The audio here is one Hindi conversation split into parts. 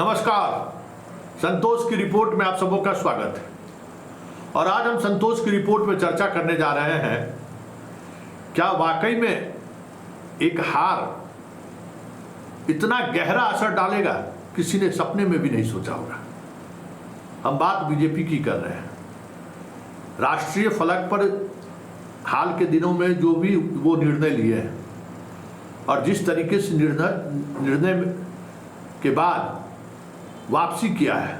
नमस्कार, संतोष की रिपोर्ट में आप सबों का स्वागत है। और आज हम संतोष की रिपोर्ट में चर्चा करने जा रहे हैं, क्या वाकई में एक हार इतना गहरा असर डालेगा, किसी ने सपने में भी नहीं सोचा होगा। हम बात बीजेपी की कर रहे हैं। राष्ट्रीय फलक पर हाल के दिनों में जो भी वो निर्णय लिए हैं और जिस तरीके से निर्णय के बाद वापसी किया है,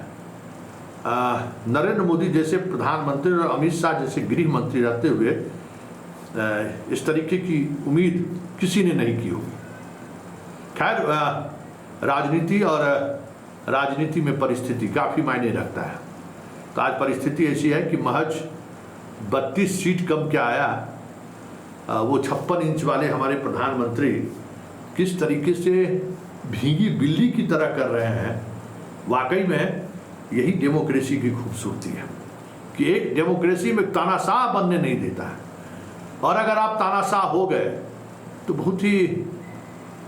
नरेंद्र मोदी जैसे प्रधानमंत्री और अमित शाह जैसे गृह मंत्री रहते हुए इस तरीके की उम्मीद किसी ने नहीं की होगी। खैर, राजनीति में परिस्थिति काफ़ी मायने रखता है। तो आज परिस्थिति ऐसी है कि महज 32 सीट कम क्या आया, वो 56 इंच वाले हमारे प्रधानमंत्री किस तरीके से भीगी बिल्ली की तरह कर रहे हैं। वाकई में यही डेमोक्रेसी की खूबसूरती है कि एक डेमोक्रेसी में तानाशाह बनने नहीं देता है, और अगर आप तानाशाह हो गए तो बहुत ही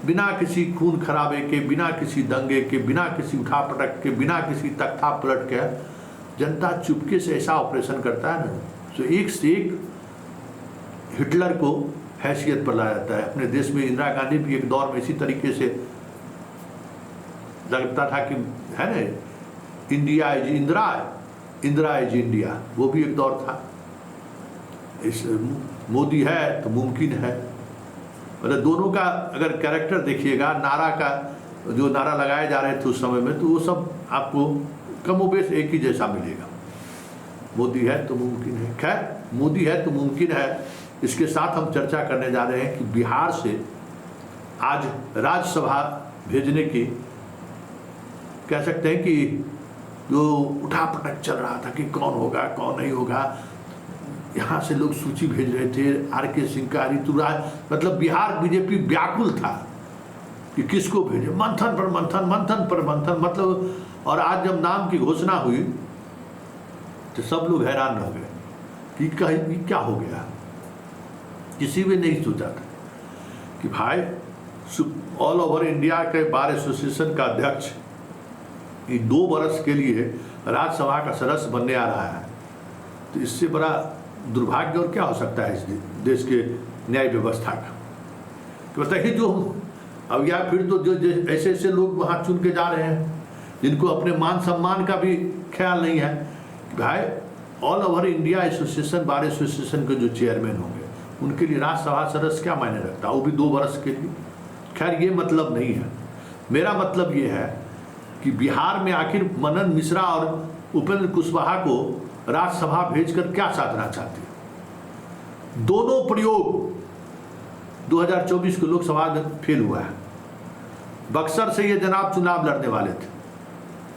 बिना किसी खून खराबे के, बिना किसी दंगे के, बिना किसी उठापटक के, बिना किसी तख्ता पलट के जनता चुपके से ऐसा ऑपरेशन करता है ना, तो एक से एक हिटलर को हैसियत पर लाया जाता है। अपने देश में इंदिरा गांधी भी एक दौर में इसी तरीके से लगता था कि है ना, India is Indira, Indira is India, वो भी एक दौर था। इस मोदी है तो मुमकिन है, मतलब दोनों का अगर कैरेक्टर देखिएगा, नारा का जो नारा लगाए जा रहे थे उस समय में, तो वो सब आपको कमोबेश एक ही जैसा मिलेगा। मोदी है तो मुमकिन है। खैर, मोदी है तो मुमकिन है, इसके साथ हम चर्चा करने जा रहे हैं कि बिहार से आज राज्यसभा भेजने की, कह सकते हैं कि जो उठापटक चल रहा था कि कौन होगा कौन नहीं होगा, यहाँ से लोग सूची भेज रहे थे, RK सिंह का, ऋतुराज, मतलब बिहार बीजेपी व्याकुल था कि किसको भेजे, मंथन पर मंथन, मंथन पर मंथन, मतलब। और आज जब नाम की घोषणा हुई तो सब लोग हैरान रह गए कि क्या हो गया। किसी भी नहीं सोचा था कि भाई ऑल ओवर इंडिया के बार एसोसिएशन का अध्यक्ष 2 वर्ष के लिए राज्यसभा का सदस्य बनने आ रहा है, तो इससे बड़ा दुर्भाग्य और क्या हो सकता है इस देश के न्याय व्यवस्था का। तो बताइए, जो अब या फिर तो जो ऐसे ऐसे लोग वहाँ चुन के जा रहे हैं जिनको अपने मान सम्मान का भी ख्याल नहीं है कि भाई all over India association, bar association के जो चेयरमैन होंगे उनके लिए राज्यसभा सदस्य क्या मायने रखता है, वो भी 2 वर्ष के लिए। खैर, ये मतलब नहीं है। मेरा मतलब ये है कि बिहार में आखिर मनन मिश्रा और उपेंद्र कुशवाहा को राज्यसभा भेजकर क्या साधना चाहते हैं। दोनों प्रयोग 2024 के लोकसभा में फेल हुआ है। बक्सर से ये जनाब चुनाव लड़ने वाले थे,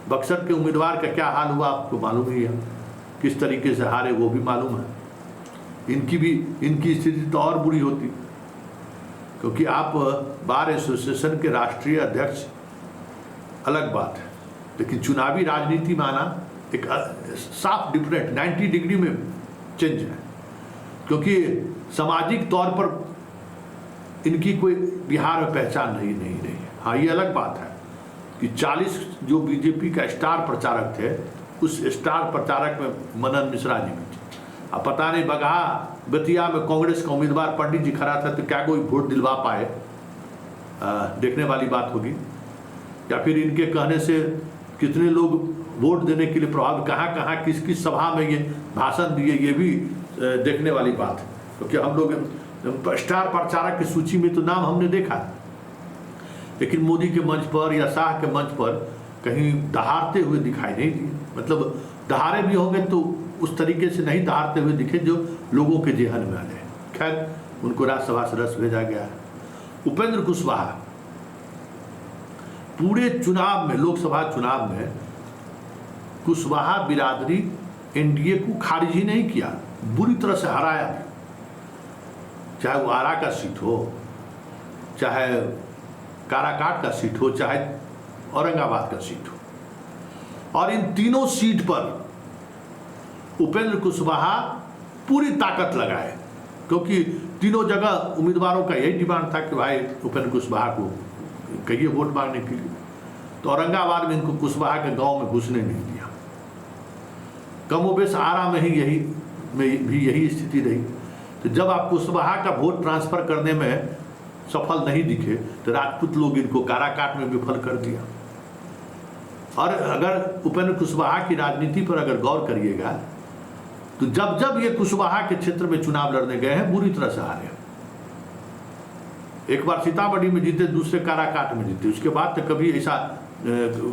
बक्सर के उम्मीदवार का क्या हाल हुआ आपको मालूम ही है, किस तरीके से हारे वो भी मालूम है। इनकी स्थिति तो और बुरी होती, क्योंकि आप बार एसोसिएशन के राष्ट्रीय अध्यक्ष अलग बात है, लेकिन चुनावी राजनीति में आना एक साफ डिफरेंट 90 डिग्री में चेंज है, क्योंकि सामाजिक तौर पर इनकी कोई बिहार में पहचान नहीं रही है। हाँ, ये अलग बात है कि 40 जो बीजेपी का स्टार प्रचारक थे, उस स्टार प्रचारक में मनन मिश्रा जी भी थे। अब पता नहीं बगहा बतिया में कांग्रेस का उम्मीदवार पंडित जी खड़ा था तो क्या कोई वोट दिलवा पाए, देखने वाली बात होगी। या फिर इनके कहने से कितने लोग वोट देने के लिए प्रभावित, कहाँ किस किस सभा में ये भाषण दिए, ये भी देखने वाली बात है। क्योंकि हम लोग स्टार प्रचारक की सूची में तो नाम हमने देखा, लेकिन मोदी के मंच पर या शाह के मंच पर कहीं दहाड़ते हुए दिखाई नहीं दिए। मतलब दहाड़े भी होंगे तो उस तरीके से नहीं दहाड़ते हुए दिखे जो लोगों के जेहन में आ गए। खैर, उनको राज्यसभा सदस्य भेजा गया है। उपेंद्र कुशवाहा पूरे चुनाव में, लोकसभा चुनाव में कुशवाहा बिरादरी NDA को खारिज ही नहीं किया, बुरी तरह से हराया। चाहे वो आरा का सीट हो, चाहे काराकाट का सीट हो, चाहे औरंगाबाद का सीट हो, और इन तीनों सीट पर उपेंद्र कुशवाहा पूरी ताकत लगाए, क्योंकि तीनों जगह उम्मीदवारों का यही डिमांड था कि भाई उपेंद्र कुशवाहा को कहिए वोट मांगने के लिए। तो औरंगाबाद में इनको कुशवाहा के गांव में घुसने नहीं दिया। कमोबेश आरा में भी यही स्थिति रही। तो जब आप कुशवाहा का वोट ट्रांसफर करने में सफल नहीं दिखे तो राजपूत लोग इनको काराकाट में विफल कर दिया। और अगर उपेंद्र कुशवाहा की राजनीति पर अगर गौर करिएगा तो जब जब ये कुशवाहा के क्षेत्र में चुनाव लड़ने गए हैं बुरी तरह से हारे। एक बार सीतामढ़ी में जीते, दूसरे काराकाट में जीते, उसके बाद तो कभी ऐसा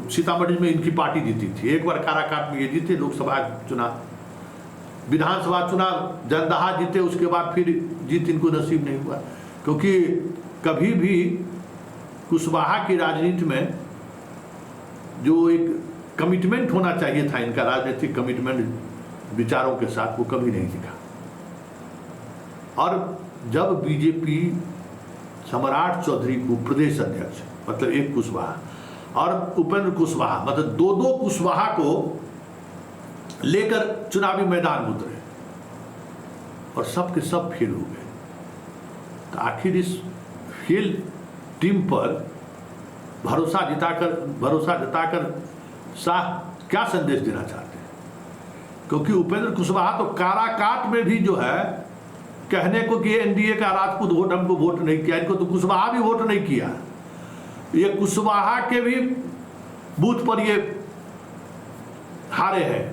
सीतामढ़ी में इनकी पार्टी जीती थी, एक बार काराकाट में ये जीते लोकसभा चुनाव, विधानसभा चुनाव जनदाहा जीते, उसके बाद फिर जीत इनको नसीब नहीं हुआ। क्योंकि कभी भी कुशवाहा की राजनीति में जो एक कमिटमेंट होना चाहिए था, इनका राजनीतिक कमिटमेंट विचारों के साथ, वो कभी नहीं दिखा। और जब बीजेपी सम्राट चौधरी को प्रदेश अध्यक्ष, मतलब एक कुशवाहा, और उपेंद्र कुशवाहा, मतलब दो कुशवाहा को लेकर चुनावी मैदान में उतरे और सब के सब फेल हो गए, तो आखिर इस फेल टीम पर भरोसा जताकर शाह क्या संदेश देना चाहते हैं? क्योंकि उपेंद्र कुशवाहा तो काराकाट में भी जो है कहने को कि एनडीए का राजपूत वोट हमको वोट नहीं किया, इनको तो कुशवाहा भी वोट नहीं किया। ये कुशवाहा के भी बूथ पर ये हारे हैं।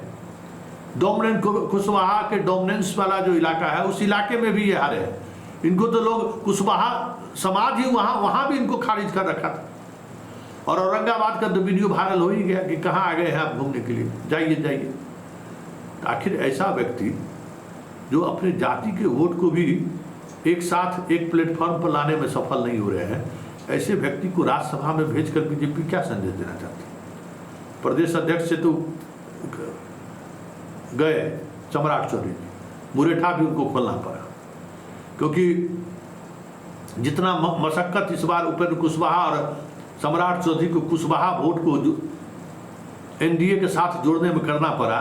डोमिनेंट कुशवाहा के डोमिनेंस वाला जो इलाका है उस इलाके में भी ये हारे हैं। इनको तो लोग कुशवाहा समाज ही वहां भी इनको खारिज कर रखा था। और औरंगाबाद का तो वीडियो वायरल हो ही गया कि कहाँ आ गए हैं आप घूमने के लिए, जाइए। आखिर ऐसा व्यक्ति जो अपने जाति के वोट को भी एक साथ एक प्लेटफॉर्म पर लाने में सफल नहीं हो रहे हैं, ऐसे व्यक्ति को राज्यसभा में भेजकर बीजेपी क्या संदेश देना चाहती है? प्रदेश अध्यक्ष से तो गए सम्राट चौधरी, मुरेठा भी उनको खोलना पड़ा, क्योंकि जितना मशक्कत इस बार उपेंद्र कुशवाहा और सम्राट चौधरी को कुशवाहा वोट को एनडीए के साथ जोड़ने में करना पड़ा,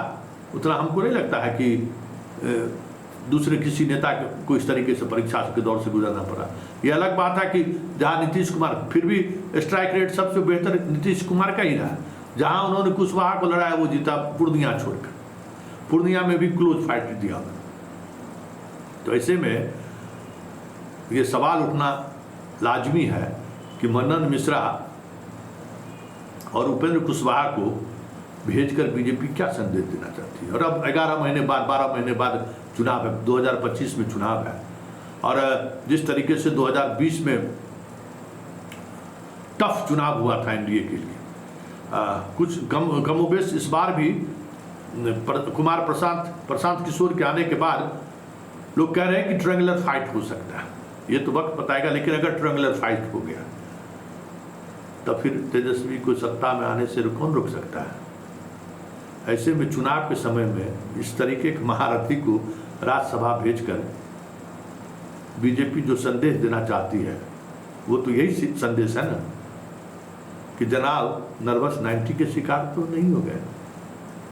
उतना हमको नहीं लगता है कि दूसरे किसी नेता को इस तरीके से परीक्षा के दौर से गुजरना पड़ा। यह अलग बात है कि जहाँ नीतीश कुमार, फिर भी स्ट्राइक रेट सबसे बेहतर नीतीश कुमार का ही रहा। जहाँ उन्होंने कुशवाहा को लड़ाया वो जीता पूर्णिया छोड़कर, पूर्णिया में भी क्लोज फाइट दिया। तो ऐसे में ये सवाल उठना लाजमी है कि मनन मिश्रा और उपेंद्र कुशवाहा को भेजकर बीजेपी क्या संदेश देना चाहती है। और अब 11 महीने बाद 12 महीने बाद चुनाव है, 2025 में चुनाव है। और जिस तरीके से 2020 में टफ चुनाव हुआ था एनडीए के लिए, कुछ कमोबेश इस बार भी कुमार प्रशांत किशोर के आने के बाद लोग कह रहे हैं कि ट्रायंगुलर फाइट हो सकता है। ये तो वक्त बताएगा, लेकिन अगर ट्रायंगुलर फाइट हो गया तो फिर तेजस्वी को सत्ता में आने से कौन रोक सकता है? ऐसे में चुनाव के समय में इस तरीके के महारथी को राज्यसभा भेजकर बीजेपी जो संदेश देना चाहती है वो तो यही संदेश है ना कि जनाब नर्वस 90 के शिकार तो नहीं हो गए।